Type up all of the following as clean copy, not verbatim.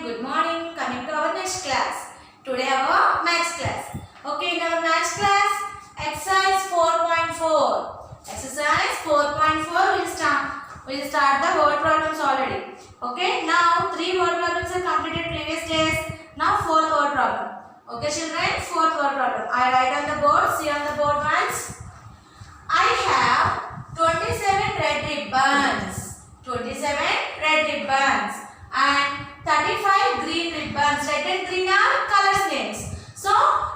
Good morning. Coming to our next class. Today our maths class. Okay, in our maths class, exercise 4.4. Exercise 4.4 will start. We'll start the word problems already. Okay, now 3 word problems are completed previous days. Now 4th word problem. Okay, children, 4th word problem. I write on the board. See on the board once. I have 27 red ribbons. 27 red ribbons and 35 green ribbons. Red and green are colors names. So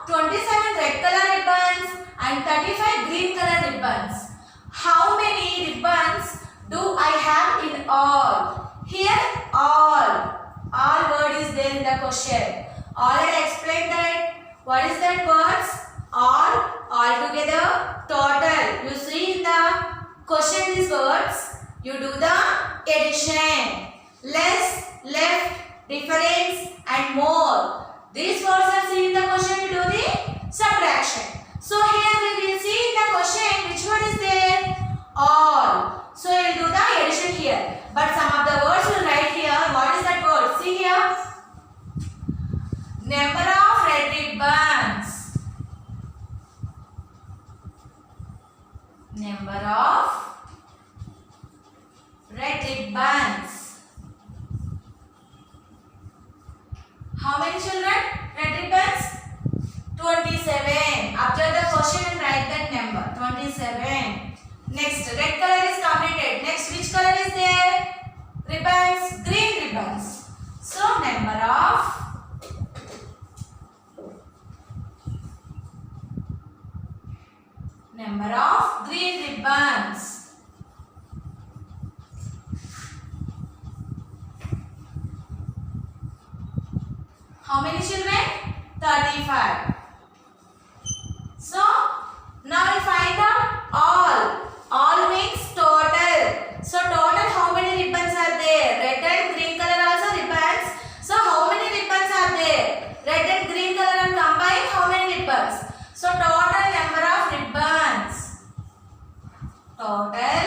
27 red color ribbons and 35 green color ribbons. How many ribbons do I have in all? Here all word is there in the question. Already explained that. What is that words? All together, total. You see in the question these words. You do the addition. Less, left, difference and more. These words are seen in the question. You do the subtraction. So here we will see in the question which word is there? All. So you will do the addition here. But some of the words will write here. What is that word? See here. Number of red ribbons. Number of red ribbons. How many children? Red ribbons? 27. Observe the question and write that number. 27. Next, red color is completed. Next, which color is there? Ribbons, green ribbons. So, number of green ribbons. How many children? 35. So, now we find out all. All means total. So, total how many ribbons are there? Red and green color also ribbons. So, how many ribbons are there? Red and green color are combined. How many ribbons? So, total number of ribbons. Total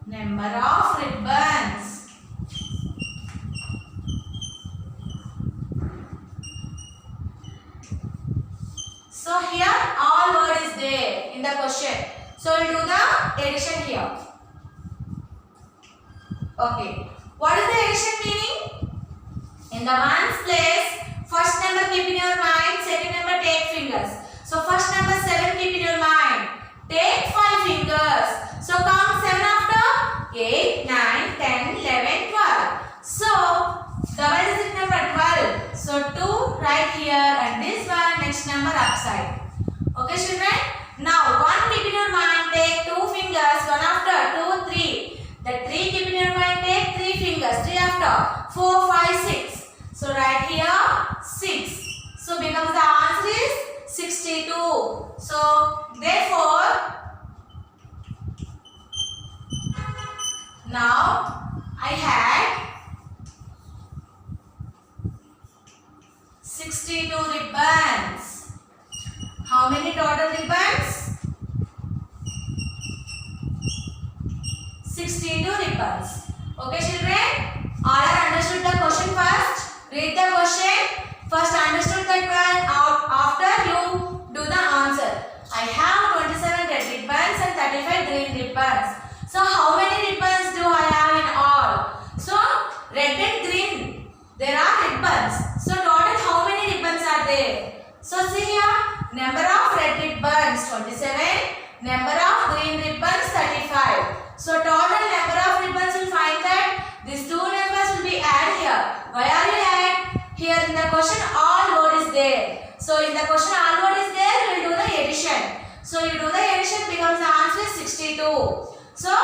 number of ribbons. So here all word is there in the question. So we'll do the addition here. Okay. What is the addition meaning? In the ones place, first number keep in your mind, second number take fingers. So first number 7 keep in your mind. Take 5 fingers. So count 7 after 8, 9, 10, 11, 12. So double digit number 12. So 2 right here and this one next number upside. Okay children. Now 1 keep in your mind. Take 2 fingers. 1 after 2, 3. The 3 keep in your mind. Take 3 fingers. 3 after 4, 5, 6. So right here 6. So becomes the answer is 62. So therefore now I had 62 ribbons. How many total ribbons? 62 ribbons. Okay children? All are understood the question first? Read the question. First understood that one. After you do the answer. I have 27 red ribbons and 35 green ribbons. So how many ribbons do I have in all? So red and green. There are ribbons. So total how many ribbons are there? So see here. Number of red ribbons 27. Number of green ribbons 35. So total number of ribbons will find that these two numbers will be added here. Why are you add? Here in the question all word is there. So in the question all word is there, we will do the addition. So you do the addition becomes the answer is 62. So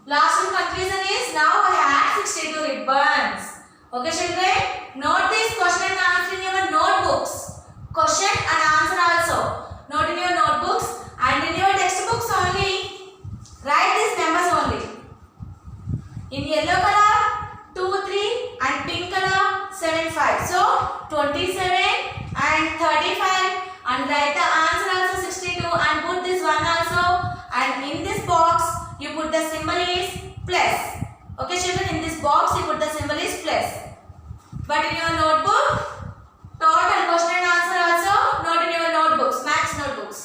last one conclusion is now I have 62 ribbons. Okay children, note this question and answer in your notebooks. Question and answer also. Note in your notebooks and in your textbooks only. Write these numbers only. In yellow color 2, 3 and pink color 7, 5. So 27 and 35 and write the answer also 62 and put this one also, and in this box you put the symbol is plus. Okay children, in this box you put the symbol is But in your notebook, total question and answer also not in your notebooks, maths notebooks.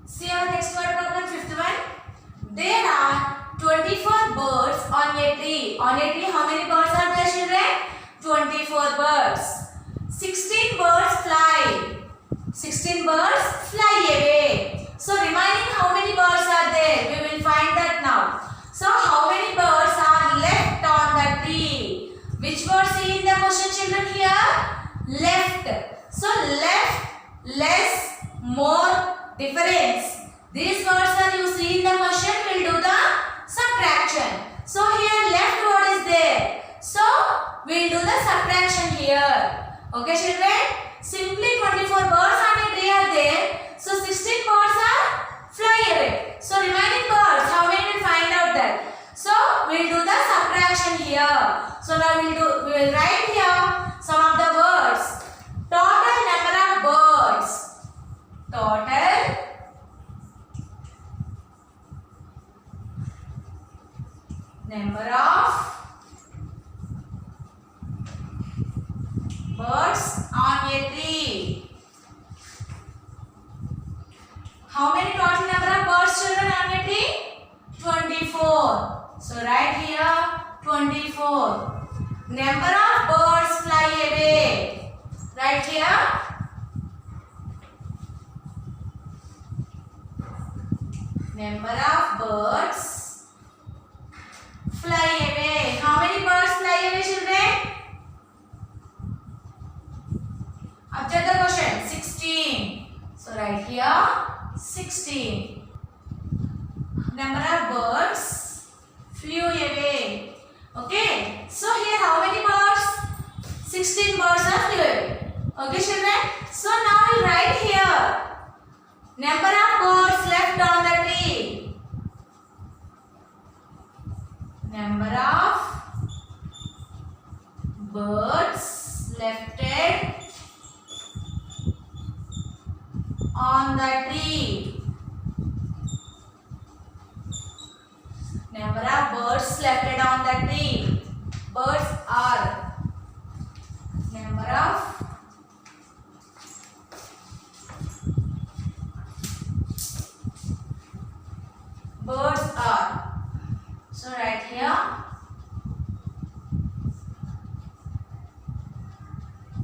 See our next word problem, fifth one. There are 24 birds on a tree. On a tree, how many birds are there, children? 24 birds. 16 birds fly. 16 birds fly away. So remaining how many birds are there? We will find that now. So how many birds are left on the tree? Which word see in the question, children, here? Left. So left, less, more, difference. These words are you see in the question, will do the subtraction. So here left word is there. So we will do the subtraction here. Okay, children? Simply 24 birds on a tree are there. So 16 birds are fly away. So remaining birds, how many will find out that? So we will do the subtraction here. So now we will write here some of the words. Total number of birds. Total number of birds on a tree. How many total number of birds, children, on a tree? 24. So write here 24. Number of birds fly away. Write here. Number of birds fly away. How many birds fly away, children? After the question, 16. So write here 16. Number of birds flew away. Okay. So here how many birds? 16 birds are flew away. Okay, children. So now we write here number of birds left on the tree. Number of birds left on the tree. Number of birds left on the tree. Birds are number of birds are. So write here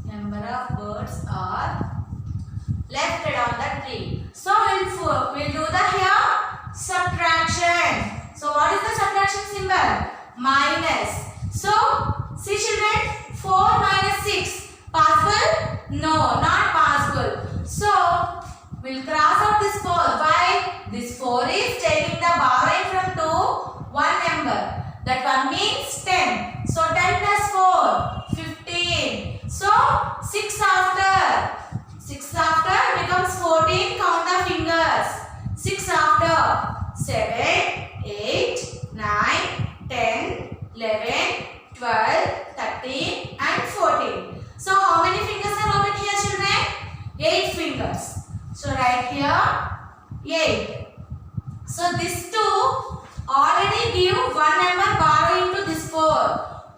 number of birds are left on the tree. So we'll do the here subtraction. So what is the subtraction symbol? Minus. So see, children, 4 minus 6 possible? No, not possible. So we'll cross out this 4. Why? This 4 is taking the borrowing from 2 one number. That one means 10. So 10 plus 4 15. So 6 after. 6 after becomes 14. Count the fingers. 6 after 7, 8, 9, 10, 11, 12, 13 and 14. So how many fingers are open here, children? 8 fingers. So write here 8. So this 2 already give one number borrowing to this 4.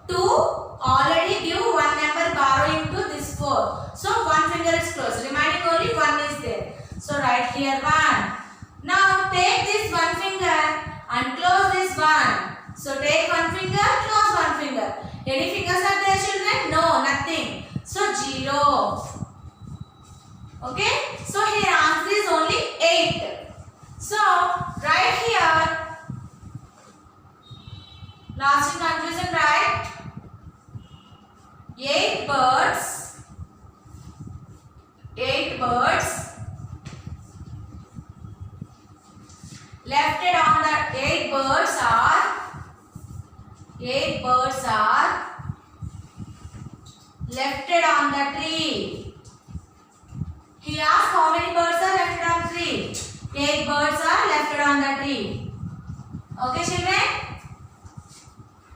2 already give one number borrowing to this 4. So one finger is closed. Remaining only 1 is there. So write here 1. Now take this one finger and close this one. So take one finger, close one finger. Any fingers are there, children? No, nothing. So 0. Okay. So here answer is only 8. So right here. Last in conclusion, write 8 birds. 8 birds left on the 8 birds are left on the tree. He asked how many birds are left on the tree. 8 birds are left on the tree. Okay, children.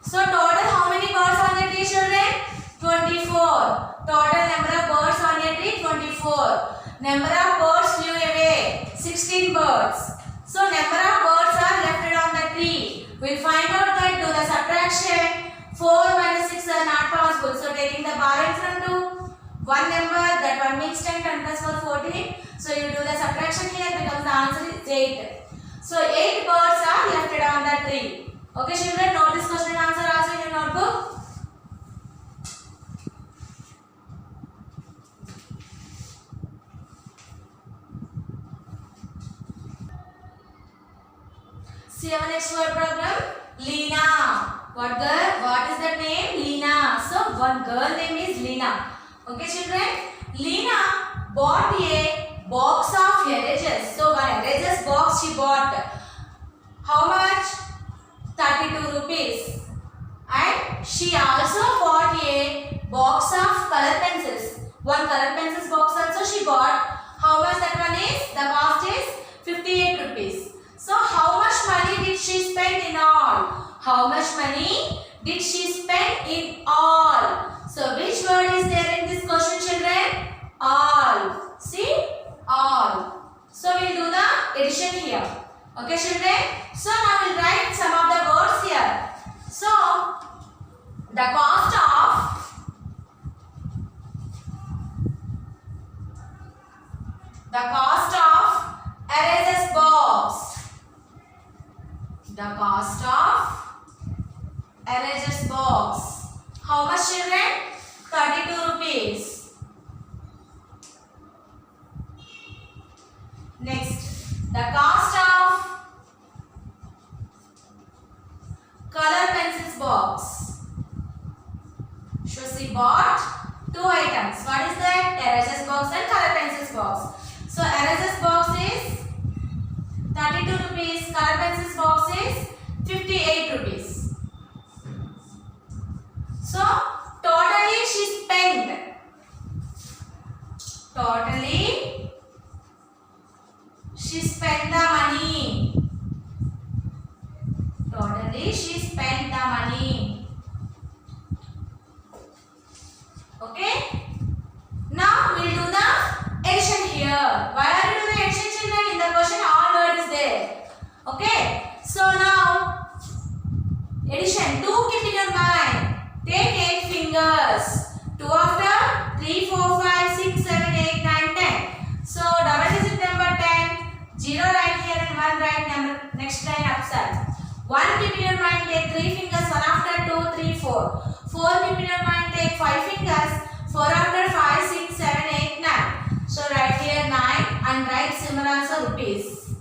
So total how many birds on the tree, children? 24. Total number of birds on a tree 24. Number of birds flew away 16 birds. So number of birds are left on the tree. We'll find out that do the subtraction. 4 minus 6 are not possible. So taking the bar in front to one number, that one makes 10, 10 plus 4, 14. So you do the subtraction here, becomes the answer is 8. So 8 birds are left on the tree. Okay children, note this question and answer also in your notebook. See our next word problem. Lina. What is the name? Lina. So one girl name is Lina. Okay children. Lina bought a box of erasers. So one erasers box she bought. How much? 32 rupees. And she also bought a box of color pencils. One color pencils box also she bought. How much that one is? The cost is 58 rupees. So how much money did she spend in all? How much money did she spend in all? So which word is there in this question children? All. See? All. So we'll do the addition here. Okay children? So now we'll write some of the words here. So the cost of erasers box. The cost of erasers box. How much children? 32 rupees. Next, the cost of color pencils box. So she bought 2 items. What is that? Erasers box and color pencils box. So erasers box is 32 rupees. Color pencils box is 58 rupees. So totally she spent. Totally she spent the money. Totally she spent the money. Okay. Now we'll do the addition here. Why are you doing the addition children? In the question all word is there. Okay. So now addition 2 keep in your mind. Take 8 fingers. 2 after 3, 4, 5, 6, 7, 8, 9, 10. So double digit number 10. 0 right here and 1 right number next line upside. 1 keep in your mind. Take 3 fingers. 1 after 2, 3, 4. 4 keep in your mind. Take 5 fingers. 4 after 5, 6, 7, 8, 9. So write here 9 and write symbol also rupees.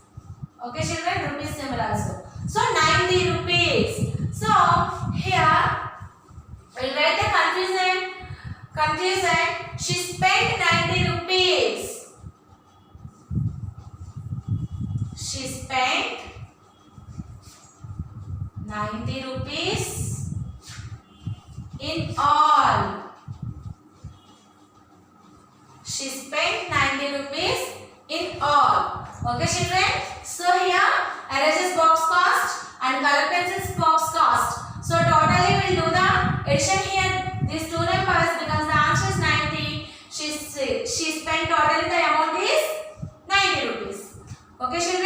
Okay children, rupees symbol also. So 90 rupees. So here we'll write the conclusion. Conclusion, she spent 90 rupees. She spent 90 rupees in all. She spent 90 rupees in all. Okay children. So here erasers box cost and color pencils box cost. So totally we'll do the addition here. These two numbers becomes the answer is 90. She spent totally the amount is 90 rupees. Okay children.